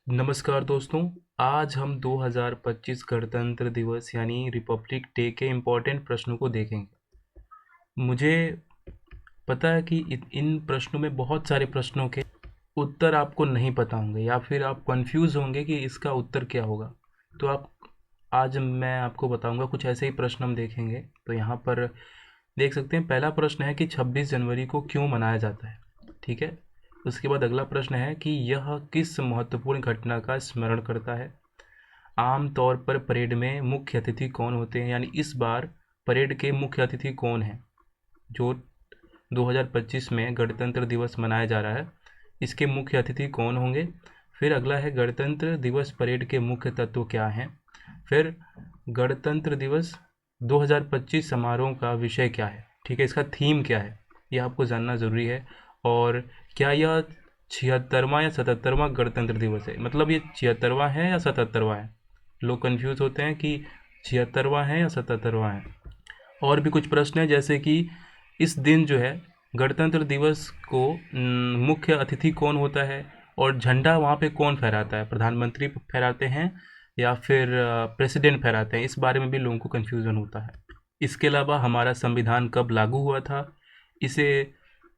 नमस्कार दोस्तों। आज हम 2025 गणतंत्र दिवस यानी रिपब्लिक डे के इम्पोर्टेंट प्रश्नों को देखेंगे। मुझे पता है कि इन प्रश्नों में बहुत सारे प्रश्नों के उत्तर आपको नहीं पता होंगे या फिर आप कंफ्यूज होंगे कि इसका उत्तर क्या होगा। तो आप आज मैं आपको बताऊंगा, कुछ ऐसे ही प्रश्न हम देखेंगे। तो यहाँ पर देख सकते हैं, पहला प्रश्न है कि 26 जनवरी को क्यों मनाया जाता है। ठीक है। उसके बाद अगला प्रश्न है कि यह किस महत्वपूर्ण घटना का स्मरण करता है। आम तौर पर परेड में मुख्य अतिथि कौन होते हैं, यानी इस बार परेड के मुख्य अतिथि कौन हैं जो 2025 में गणतंत्र दिवस मनाया जा रहा है, इसके मुख्य अतिथि कौन होंगे। फिर अगला है गणतंत्र दिवस परेड के मुख्य तत्व क्या हैं। फिर गणतंत्र दिवस 2025 समारोह का विषय क्या है, ठीक है, इसका थीम क्या है, यह आपको जानना ज़रूरी है। और क्या यह 76वां या 77वां गणतंत्र दिवस है, मतलब ये 76वां है या 77वां है। लोग कंफ्यूज होते हैं कि 76वां है या 77वां है। और भी कुछ प्रश्न हैं, जैसे कि इस दिन जो है गणतंत्र दिवस को मुख्य अतिथि कौन होता है और झंडा वहाँ पे कौन फहराता है, प्रधानमंत्री फहराते हैं या फिर प्रेसिडेंट फहराते हैं, इस बारे में भी लोगों को कन्फ्यूज़न होता है। इसके अलावा हमारा संविधान कब लागू हुआ था, इसे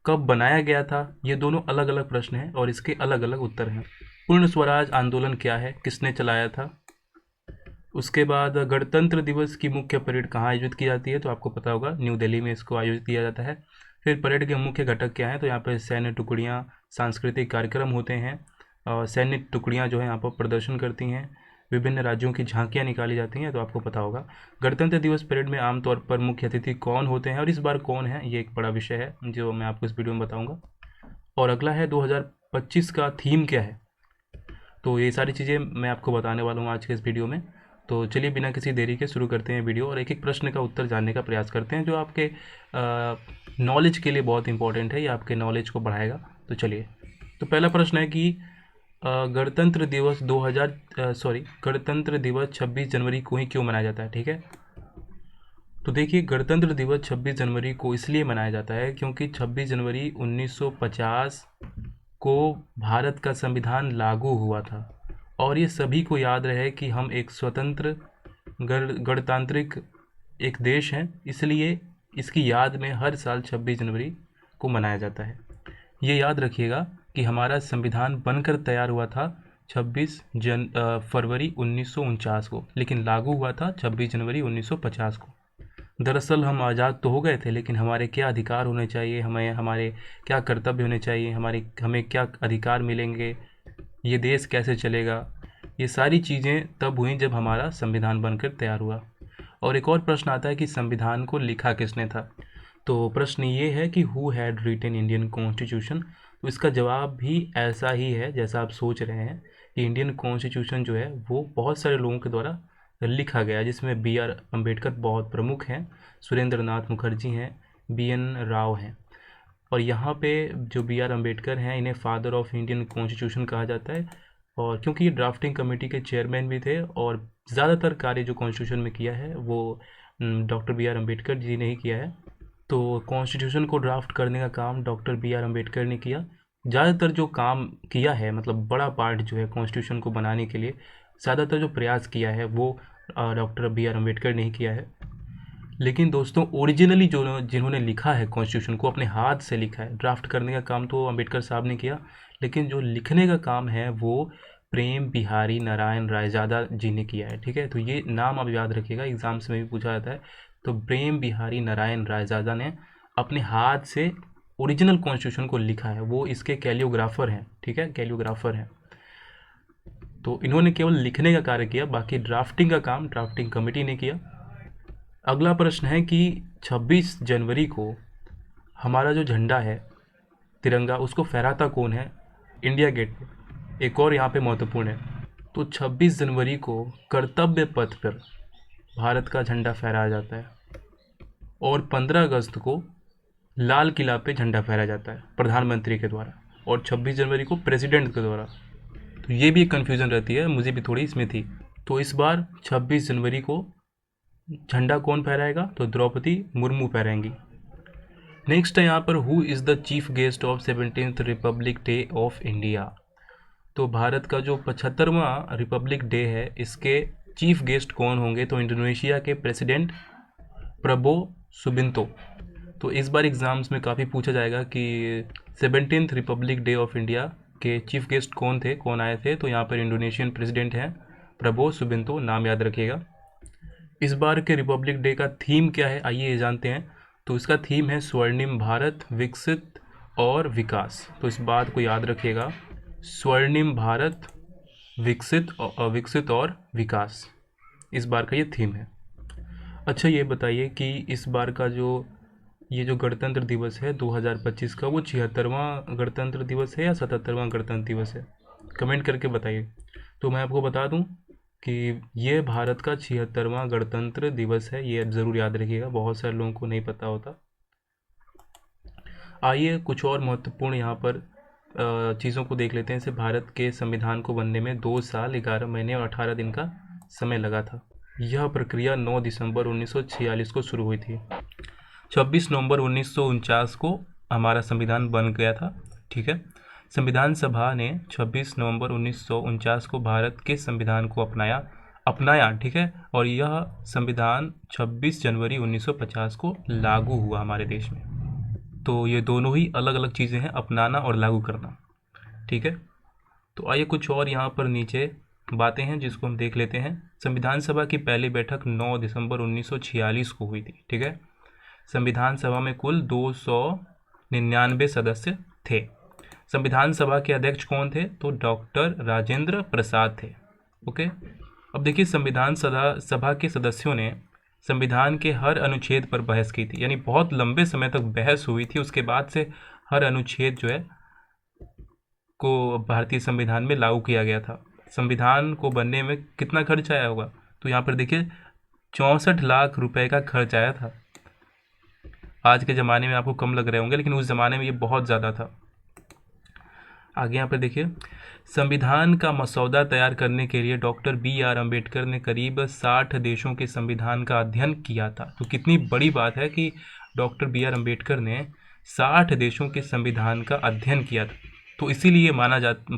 कब बनाया गया था, ये दोनों अलग अलग प्रश्न हैं और इसके अलग अलग उत्तर हैं। पूर्ण स्वराज आंदोलन क्या है, किसने चलाया था। उसके बाद गणतंत्र दिवस की मुख्य परेड कहाँ आयोजित की जाती है, तो आपको पता होगा न्यू दिल्ली में इसको आयोजित किया जाता है। फिर परेड के मुख्य घटक क्या हैं, तो यहाँ पर सैन्य टुकड़ियाँ, सांस्कृतिक कार्यक्रम होते हैं और सैन्य टुकड़ियाँ जो है यहाँ पर प्रदर्शन करती हैं, विभिन्न राज्यों की झांकियाँ निकाली जाती हैं, तो आपको पता होगा। गणतंत्र दिवस परेड में आमतौर पर मुख्य अतिथि कौन होते हैं और इस बार कौन है, ये एक बड़ा विषय है जो मैं आपको इस वीडियो में बताऊँगा। और अगला है 2025 का थीम क्या है। तो ये सारी चीज़ें मैं आपको बताने वाला हूँ आज के इस वीडियो में। तो चलिए बिना किसी देरी के शुरू करते हैं वीडियो और एक एक प्रश्न का उत्तर जानने का प्रयास करते हैं जो आपके नॉलेज के लिए बहुत इंपॉर्टेंट है, ये आपके नॉलेज को बढ़ाएगा। तो चलिए, तो पहला प्रश्न है कि गणतंत्र दिवस 26 जनवरी को ही क्यों मनाया जाता है। ठीक है। तो देखिए, गणतंत्र दिवस 26 जनवरी को इसलिए मनाया जाता है क्योंकि 26 जनवरी 1950 को भारत का संविधान लागू हुआ था और ये सभी को याद रहे कि हम एक स्वतंत्र गणतांत्रिक एक देश हैं, इसलिए इसकी याद में हर साल 26 जनवरी को मनाया जाता है। ये याद रखिएगा कि हमारा संविधान बनकर तैयार हुआ था 26 फरवरी 1949 को, लेकिन लागू हुआ था 26 जनवरी 1950 को। दरअसल हम आज़ाद तो हो गए थे, लेकिन हमारे क्या अधिकार होने चाहिए, हमें हमारे क्या कर्तव्य होने चाहिए, हमें क्या अधिकार मिलेंगे, ये देश कैसे चलेगा, ये सारी चीज़ें तब हुई जब हमारा संविधान बनकर तैयार हुआ। और एक और प्रश्न आता है कि संविधान को लिखा किसने था। तो प्रश्न ये है कि who had written Indian constitution. तो इसका जवाब भी ऐसा ही है जैसा आप सोच रहे हैं कि इंडियन कॉन्स्टिट्यूशन जो है वो बहुत सारे लोगों के द्वारा लिखा गया, जिसमें बी आर अम्बेडकर बहुत प्रमुख हैं, सुरेंद्र नाथ मुखर्जी हैं, बी एन राव हैं। और यहाँ पे जो बी आर अम्बेडकर हैं, इन्हें फादर ऑफ इंडियन कॉन्स्टिट्यूशन कहा जाता है। और क्योंकि ये ड्राफ्टिंग कमेटी के चेयरमैन भी थे और ज़्यादातर कार्य जो कॉन्स्टिट्यूशन में किया है वो doctor B are Ambedkar ji ने ही किया है। तो कॉन्स्टिट्यूशन को ड्राफ्ट करने का काम डॉक्टर बी आर अम्बेडकर ने किया। ज़्यादातर जो काम किया है, मतलब बड़ा पार्ट जो है कॉन्स्टिट्यूशन को बनाने के लिए, ज़्यादातर जो प्रयास किया है वो डॉक्टर बी आर अम्बेडकर ने ही किया है। लेकिन दोस्तों, ओरिजिनली जो जिन्होंने लिखा है कॉन्स्टिट्यूशन को, अपने हाथ से लिखा है, ड्राफ्ट करने का काम तो अम्बेडकर साहब ने किया, लेकिन जो लिखने का काम है वो प्रेम बिहारी नारायण रायजादा जी ने किया है। ठीक है। तो ये नाम आप याद रखिएगा, एग्जाम्स में भी पूछा जाता है। तो प्रेम बिहारी नारायण रायजादा ने अपने हाथ से ओरिजिनल कॉन्स्टिट्यूशन को लिखा है, वो इसके कैलियोग्राफर हैं। ठीक है, कैलियोग्राफर हैं। तो इन्होंने केवल लिखने का कार्य किया, बाकी ड्राफ्टिंग का काम ड्राफ्टिंग कमेटी ने किया। अगला प्रश्न है कि 26 जनवरी को हमारा जो झंडा है तिरंगा, उसको फहराता कौन है इंडिया गेट पे। एक और यहाँ पे महत्वपूर्ण है, तो 26 जनवरी को कर्तव्य पथ पर भारत का झंडा फहराया जाता है और 15 अगस्त को लाल किला पे झंडा फहराया जाता है प्रधानमंत्री के द्वारा, और 26 जनवरी को प्रेसिडेंट के द्वारा। तो ये भी एक कन्फ्यूज़न रहती है, मुझे भी थोड़ी इसमें थी। तो इस बार 26 जनवरी को झंडा कौन फहराएगा, तो द्रौपदी मुर्मू फहराएंगी। नेक्स्ट है यहाँ पर, who is the chief guest of 17th Republic day of India. तो भारत का जो 75वां रिपब्लिक डे है, इसके चीफ गेस्ट कौन होंगे? तो इंडोनेशिया के प्रेसिडेंट प्रबो सुबिंतो। तो इस बार एग्ज़ाम्स में काफ़ी पूछा जाएगा कि 17th Republic day of India के चीफ गेस्ट कौन थे, कौन आए थे? तो यहाँ पर इंडोनेशियन प्रेसिडेंट हैं प्रबो सुबिंतो, नाम याद रखिएगा। इस बार के रिपब्लिक डे का थीम क्या है, आइए जानते हैं। तो इसका थीम है स्वर्णिम भारत, विकसित और विकास। तो इस बात को याद रखिएगा, स्वर्णिम भारत, विकसित और विकास, इस बार का ये थीम है। अच्छा, ये बताइए कि इस बार का ये जो गणतंत्र दिवस है 2025 का, वो 76वां गणतंत्र दिवस है या 77वां गणतंत्र दिवस है? कमेंट करके बताइए। तो मैं आपको बता दूं कि ये भारत का 76वां गणतंत्र दिवस है, ये ज़रूर याद रखिएगा, बहुत सारे लोगों को नहीं पता होता। आइए कुछ और महत्वपूर्ण यहाँ पर चीज़ों को देख लेते हैं। जैसे भारत के संविधान को बनने में 2 साल 11 महीने और 18 दिन का समय लगा था। यह प्रक्रिया 9 दिसंबर 1946 को शुरू हुई थी। 26 नवंबर 1949 को हमारा संविधान बन गया था, ठीक है। संविधान सभा ने 26 नवंबर 1949 को भारत के संविधान को अपनाया, ठीक है। और यह संविधान 26 जनवरी 1950 को लागू हुआ हमारे देश में। तो ये दोनों ही अलग अलग चीज़ें हैं, अपनाना और लागू करना, ठीक है। तो आइए कुछ और यहाँ पर नीचे बातें हैं जिसको हम देख लेते हैं। संविधान सभा की पहली बैठक 9 दिसंबर 1946 को हुई थी, ठीक है। संविधान सभा में कुल 299 सदस्य थे। संविधान सभा के अध्यक्ष कौन थे? तो डॉक्टर राजेंद्र प्रसाद थे, ओके। अब देखिए, संविधान सभा के सदस्यों ने संविधान के हर अनुच्छेद पर बहस की थी, यानी बहुत लंबे समय तक बहस हुई थी। उसके बाद से हर अनुच्छेद जो है को भारतीय संविधान में लागू किया गया था। संविधान को बनने में कितना खर्च आया होगा? तो यहाँ पर देखिए 64 लाख रुपए का खर्च आया था। आज के ज़माने में आपको कम लग रहे होंगे, लेकिन उस ज़माने में ये बहुत ज़्यादा था। आगे यहाँ पर देखिए, संविधान का मसौदा तैयार करने के लिए डॉक्टर BR अम्बेडकर ने करीब 60 देशों के संविधान का अध्ययन किया था। तो कितनी बड़ी बात है कि डॉक्टर BR अम्बेडकर ने 60 देशों के संविधान का अध्ययन किया था। तो इसीलिए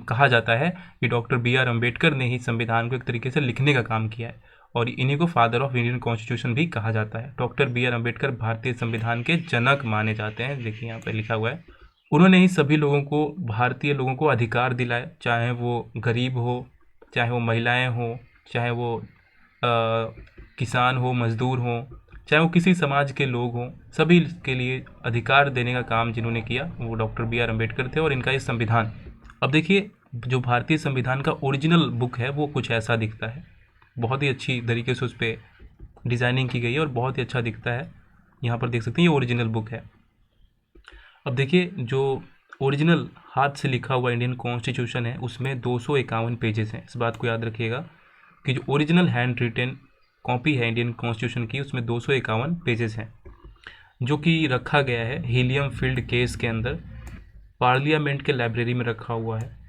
कहा जाता है कि डॉक्टर BR अम्बेडकर ने ही संविधान को एक तरीके से लिखने का काम किया है, और इन्हीं को फादर ऑफ इंडियन कॉन्स्टिट्यूशन भी कहा जाता है। डॉक्टर BR अम्बेडकर भारतीय संविधान के जनक माने जाते हैं। देखिए यहाँ पर लिखा हुआ है, उन्होंने ही सभी लोगों को, भारतीय लोगों को अधिकार दिलाए, चाहे वो गरीब हो, चाहे वो महिलाएं हो, चाहे वो किसान हो, मजदूर हो, चाहे वो किसी समाज के लोग हों, सभी के लिए अधिकार देने का काम जिन्होंने किया वो डॉक्टर BR अम्बेडकर थे, और इनका ये संविधान। अब देखिए, जो भारतीय संविधान का ओरिजिनल बुक है वो कुछ ऐसा दिखता है। बहुत ही अच्छी तरीके से उस पर डिज़ाइनिंग की गई है और बहुत ही अच्छा दिखता है। यहाँ पर देख सकते हैं, ये ओरिजिनल बुक है। अब देखिए, जो ओरिजिनल हाथ से लिखा हुआ इंडियन कॉन्स्टिट्यूशन है उसमें 251 पेजेस हैं। इस बात को याद रखिएगा कि जो ओरिजिनल हैंड रिटन कॉपी है इंडियन कॉन्स्टिट्यूशन की, उसमें 251 पेजेस हैं, जो कि रखा गया है हीलियम फील्ड केस के अंदर, पार्लियामेंट के लाइब्रेरी में रखा हुआ है।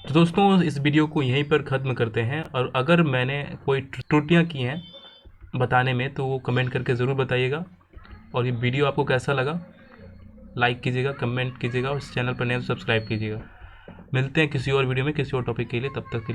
तो दोस्तों, इस वीडियो को यहीं पर ख़त्म करते हैं, और अगर मैंने कोई त्रुटियाँ की हैं बताने में तो वो कमेंट करके ज़रूर बताइएगा। और ये वीडियो आपको कैसा लगा लाइक कीजिएगा, कमेंट कीजिएगा, और इस चैनल पर नए तो सब्सक्राइब कीजिएगा। मिलते हैं किसी और वीडियो में किसी और टॉपिक के लिए, तब तक के लिए।